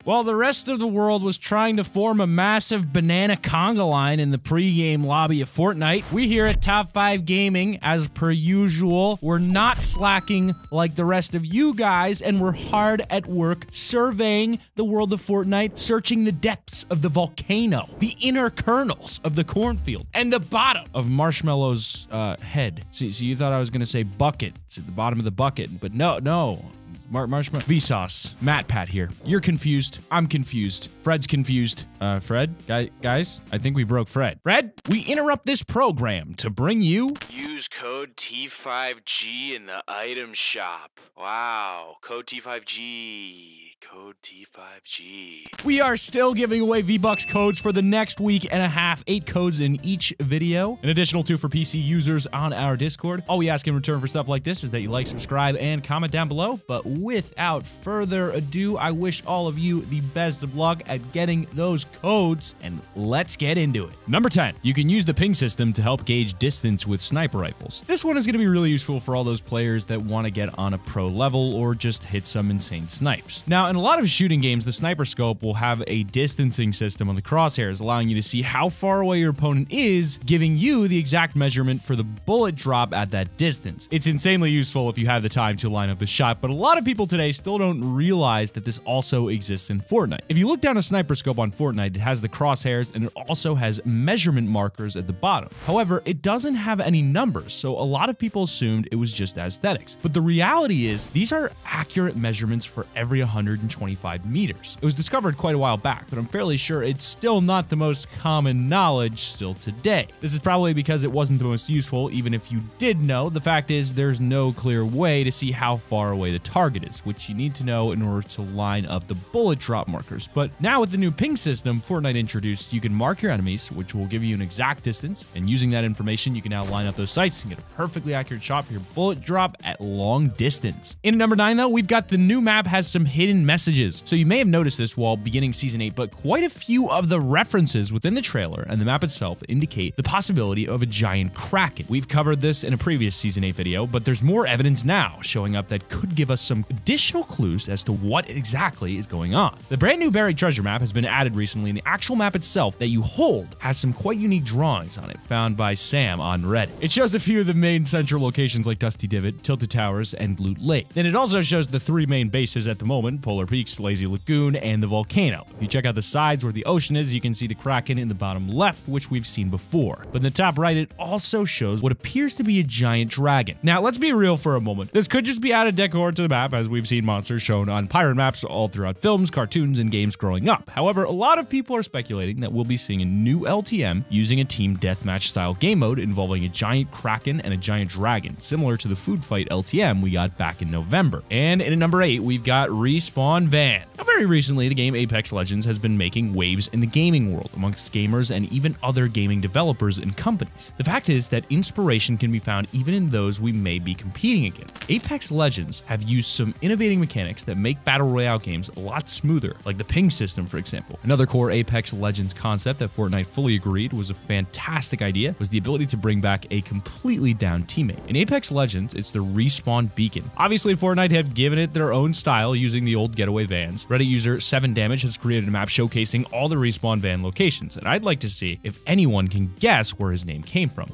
While the rest of the world was trying to form a massive banana conga line in the pre-game lobby of Fortnite, we here at Top 5 Gaming, as per usual, we're not slacking like the rest of you guys, and we're hard at work surveying the world of Fortnite, searching the depths of the volcano, the inner kernels of the cornfield, and the bottom of Marshmallow's head. See, so you thought I was gonna say bucket. It's at the bottom of the bucket, but no. Marshmallow. Vsauce. Matt Pat here. You're confused. I'm confused. Fred's confused. Fred? Guys? I think we broke Fred. Fred? We interrupt this program to bring you... Use code T5G in the item shop. Wow. Code T5G. Code T5G. We are still giving away V-Bucks codes for the next week and a half. 8 codes in each video. An additional 2 for PC users on our Discord. All we ask in return for stuff like this is that you like, subscribe, and comment down below. But without further ado, I wish all of you the best of luck at getting those codes, and let's get into it. Number 10, you can use the ping system to help gauge distance with sniper rifles. This one is going to be really useful for all those players that want to get on a pro level or just hit some insane snipes. Now, in a lot of shooting games, the sniper scope will have a distancing system on the crosshairs, allowing you to see how far away your opponent is, giving you the exact measurement for the bullet drop at that distance. It's insanely useful if you have the time to line up the shot, but a lot of people today still don't realize that this also exists in Fortnite. If you look down a sniper scope on Fortnite, it has the crosshairs and it also has measurement markers at the bottom. However, it doesn't have any numbers, so a lot of people assumed it was just aesthetics. But the reality is, these are accurate measurements for every 125 meters. It was discovered quite a while back, but I'm fairly sure it's still not the most common knowledge still today. This is probably because it wasn't the most useful, even if you did know. The fact is, there's no clear way to see how far away the target is, which you need to know in order to line up the bullet drop markers. But now with the new ping system Fortnite introduced, you can mark your enemies, which will give you an exact distance, and using that information, you can now line up those sights and get a perfectly accurate shot for your bullet drop at long distance. In number 9, though, we've got the new map has some hidden messages. So you may have noticed this while beginning Season 8, but quite a few of the references within the trailer and the map itself indicate the possibility of a giant kraken. We've covered this in a previous Season 8 video, but there's more evidence now showing up that could give us some additional clues as to what exactly is going on. The brand new buried treasure map has been added recently, and the actual map itself that you hold has some quite unique drawings on it found by Sam on Reddit. It shows a few of the main central locations like Dusty Divot, Tilted Towers, and Loot Lake. Then it also shows the 3 main bases at the moment: Polar Peaks, Lazy Lagoon, and the volcano. If you check out the sides where the ocean is, you can see the kraken in the bottom left, which we've seen before. But in the top right, it also shows what appears to be a giant dragon. Now, let's be real for a moment. This could just be added decor to the map, as we've seen monsters shown on pirate maps all throughout films, cartoons, and games growing up. However, a lot of people are speculating that we'll be seeing a new LTM using a team deathmatch style game mode involving a giant kraken and a giant dragon, similar to the food fight LTM we got back in November. And in number 8, we've got Respawn Van. Now, very recently, the game Apex Legends has been making waves in the gaming world amongst gamers and even other gaming developers and companies. The fact is that inspiration can be found even in those we may be competing against. Apex Legends have used some innovating mechanics that make battle royale games a lot smoother, like the ping system, for example. Another core Apex Legends concept that Fortnite fully agreed was a fantastic idea was the ability to bring back a completely down teammate. In Apex Legends, it's the Respawn Beacon. Obviously, Fortnite have given it their own style using the old getaway vans. Reddit user 7Damage has created a map showcasing all the Respawn van locations, and I'd like to see if anyone can guess where his name came from.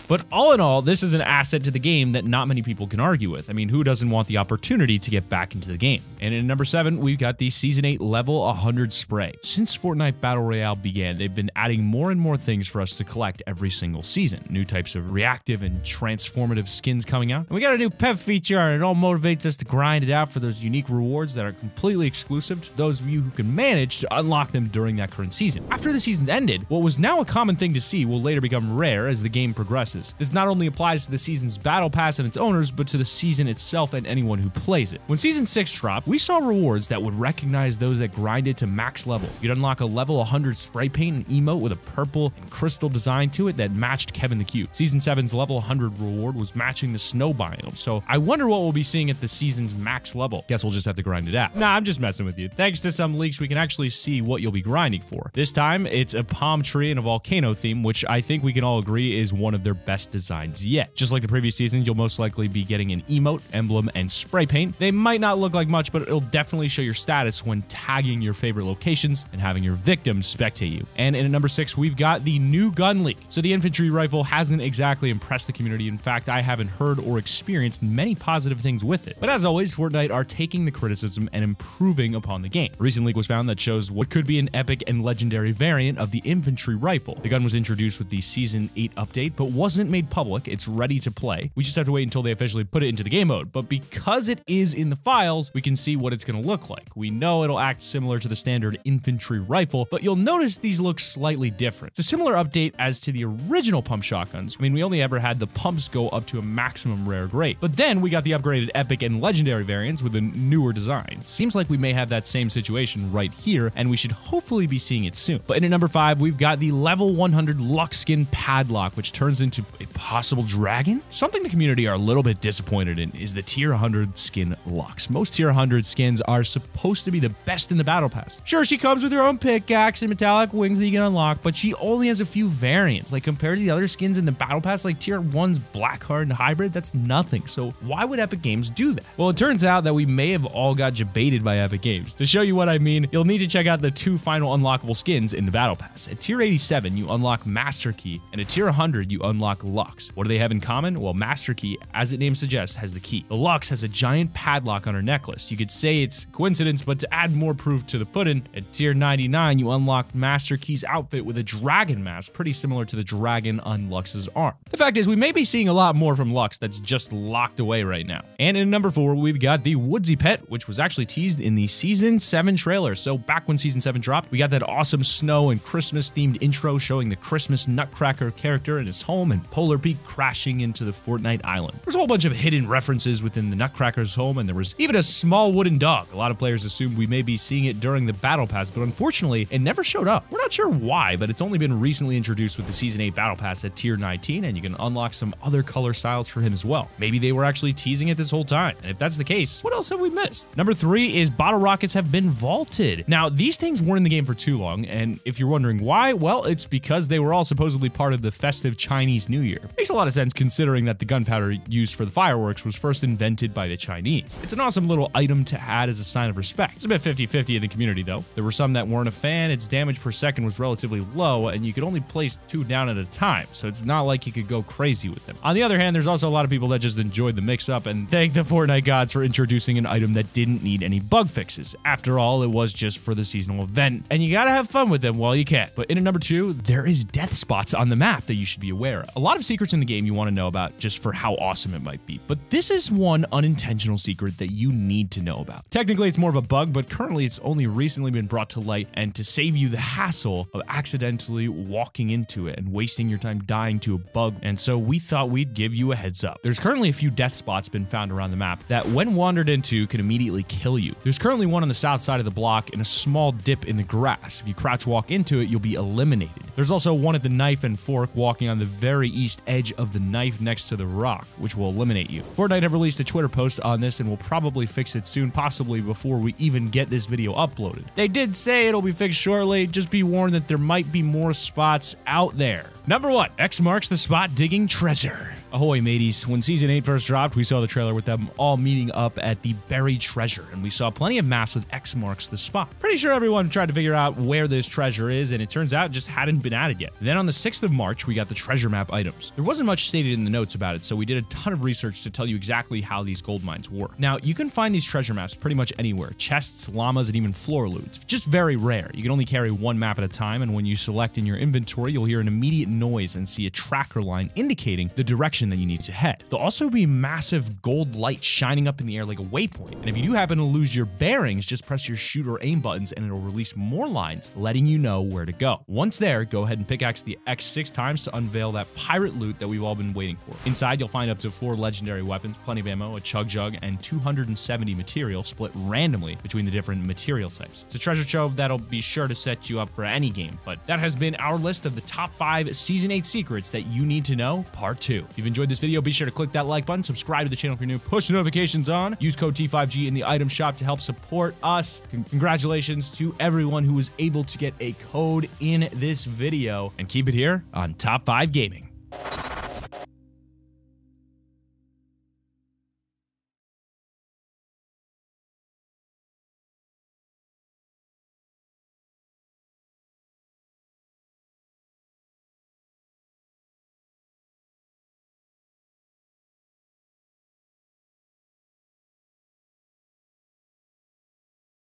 But all in all, this is an asset to the game that not many people can argue with. I mean, who doesn't want the opportunity to get back into the game? And in number 7, we've got the Season 8 Level 100 spray. Since Fortnite Battle Royale began, they've been adding more and more things for us to collect every single season. New types of reactive and transformative skins coming out. And we got a new pet feature, and it all motivates us to grind it out for those unique rewards that are completely exclusive to those of you who can manage to unlock them during that current season. After the season's ended, what was now a common thing to see will later become rare as the game progresses. This not only applies to the season's battle pass and its owners, but to the season itself and anyone who plays it. When Season 6 dropped, we saw rewards that would recognize those that grinded to max level. You'd unlock a level 100 spray paint and emote with a purple and crystal design to it that matched Kevin the Cube. Season 7's level 100 reward was matching the snow biome, so I wonder what we'll be seeing at the season's max level. Guess we'll just have to grind it out. Nah, I'm just messing with you. Thanks to some leaks, we can actually see what you'll be grinding for. This time, it's a palm tree and a volcano theme, which I think we can all agree is one of their best designs yet. Just like the previous season, you'll most likely be getting an emote, emblem, and spray paint. They might not look like much, but it'll definitely show your status when tagging your favorite locations and having your victims spectate you. And in at number 6, we've got the new gun leak. So the infantry rifle hasn't exactly impressed the community. In fact, I haven't heard or experienced many positive things with it. But as always, Fortnite are taking the criticism and improving upon the game. A recent leak was found that shows what could be an epic and legendary variant of the infantry rifle. The gun was introduced with the Season 8 update, but wasn't made public. It's ready to play. We just have to wait until they officially put it into the game mode. But because it is in the files, we can see what it's going to look like. We know it'll act similar to the standard infantry rifle, but you'll notice these look slightly different. It's a similar update as to the original pump shotguns. I mean, we only ever had the pumps go up to a maximum rare grade, but then we got the upgraded epic and legendary variants with a newer design. Seems like we may have that same situation right here, and we should hopefully be seeing it soon. But in at number 5, we've got the level 100 Lux skin padlock, which turns into a possible dragon. Something the community are a little bit disappointed in is the tier 100 skin Lux. Most tier 100 skins are supposed to be the best in the battle pass. Sure, she comes with her own pickaxe and metallic wings that you can unlock, but she only has a few variants. Like, compared to the other skins in the battle pass, like tier 1's Blackheart and Hybrid, that's nothing. So why would Epic Games do that? Well, it turns out that we may have all got jebaited by Epic Games. To show you what I mean, you'll need to check out the 2 final unlockable skins in the battle pass. At tier 87, you unlock Master Key, and at tier 100, you unlock Lux. What do they have in common? Well, Master Key, as its name suggests, has the key. The Lux has a giant padlock on her necklace. You could say it's coincidence, but to add more proof to the pudding, at tier 99, you unlock Master Key's outfit with a dragon mask, pretty similar to the dragon on Lux's arm. The fact is, we may be seeing a lot more from Lux that's just locked away right now. And in number 4, we've got the Woodsy Pet, which was actually teased in the Season 7 trailer. So back when Season 7 dropped, we got that awesome snow and Christmas-themed intro showing the Christmas Nutcracker character in his home and Polar Peak crashing into the Fortnite island. There's a whole bunch of hidden references within the Nutcracker's home, and there was even a small wooden dog. A lot of players assumed we may be seeing it during the Battle Pass, but unfortunately, it never showed up. We're not sure why, but it's only been recently introduced with the Season 8 Battle Pass at tier 19, and you can unlock some other color styles for him as well. Maybe they were actually teasing it this whole time, and if that's the case, what else have we missed? Number 3 is bottle rockets have been vaulted. Now, these things weren't in the game for too long, and if you're wondering why, well, it's because they were all supposedly part of the festive Chinese New Year. Makes a lot of sense considering that the gunpowder used for the fireworks was first invented by the Chinese. It's an awesome little item to add as a sign of respect. It's a bit 50-50 in the community though. There were some that weren't a fan, its damage per second was relatively low, and you could only place 2 down at a time, so it's not like you could go crazy with them. On the other hand, there's also a lot of people that just enjoyed the mix-up and thank the Fortnite gods for introducing an item that didn't need any bug fixes. After all, it was just for the seasonal event, and you gotta have fun with them while you can. But in at number 2, there is death spots on the map that you should be aware of. A lot of secrets in the game you want to know about just for how awesome it might be, but this is one unintentional secret that you need to know about. Technically, it's more of a bug, but currently it's only recently been brought to light, and to save you the hassle of accidentally walking into it and wasting your time dying to a bug, and so we thought we'd give you a heads up. There's currently a few death spots been found around the map that when wandered into can immediately kill you. There's currently one on the south side of the block in a small dip in the grass. If you crouch walk into it, you'll be eliminated. There's also one at the knife and fork walking on the very east edge of the knife next to the rock, which will eliminate you. Fortnite have released a Twitter post on this and will probably fix it soon, possibly before we even get this video uploaded. They did say it'll be fixed shortly, just be warned that there might be more spots out there. Number 1, X marks the spot digging treasure. Ahoy, mateys. When Season 8 first dropped, we saw the trailer with them all meeting up at the buried treasure, and we saw plenty of maps with X marks the spot. Pretty sure everyone tried to figure out where this treasure is, and it turns out it just hadn't been added yet. Then on the 6th of March, we got the treasure map items. There wasn't much stated in the notes about it, so we did a ton of research to tell you exactly how these gold mines work. Now, you can find these treasure maps pretty much anywhere. Chests, llamas, and even floor loot. It's just very rare. You can only carry 1 map at a time, and when you select in your inventory, you'll hear an immediate noise and see a tracker line indicating the direction that you need to head. There'll also be massive gold light shining up in the air like a waypoint, and if you do happen to lose your bearings, just press your shoot or aim buttons and it'll release more lines letting you know where to go. Once there, go ahead and pickaxe the X 6 times to unveil that pirate loot that we've all been waiting for. Inside, you'll find up to 4 legendary weapons, plenty of ammo, a chug jug, and 270 material split randomly between the different material types. It's a treasure trove that'll be sure to set you up for any game, but that has been our list of the top 5 Season 8 secrets that you need to know, part 2. If you've enjoyed this video, be sure to click that like button, subscribe to the channel if you're new, push the notifications on, use code T5G in the item shop to help support us. Congratulations to everyone who was able to get a code in this video, and keep it here on Top 5 Gaming.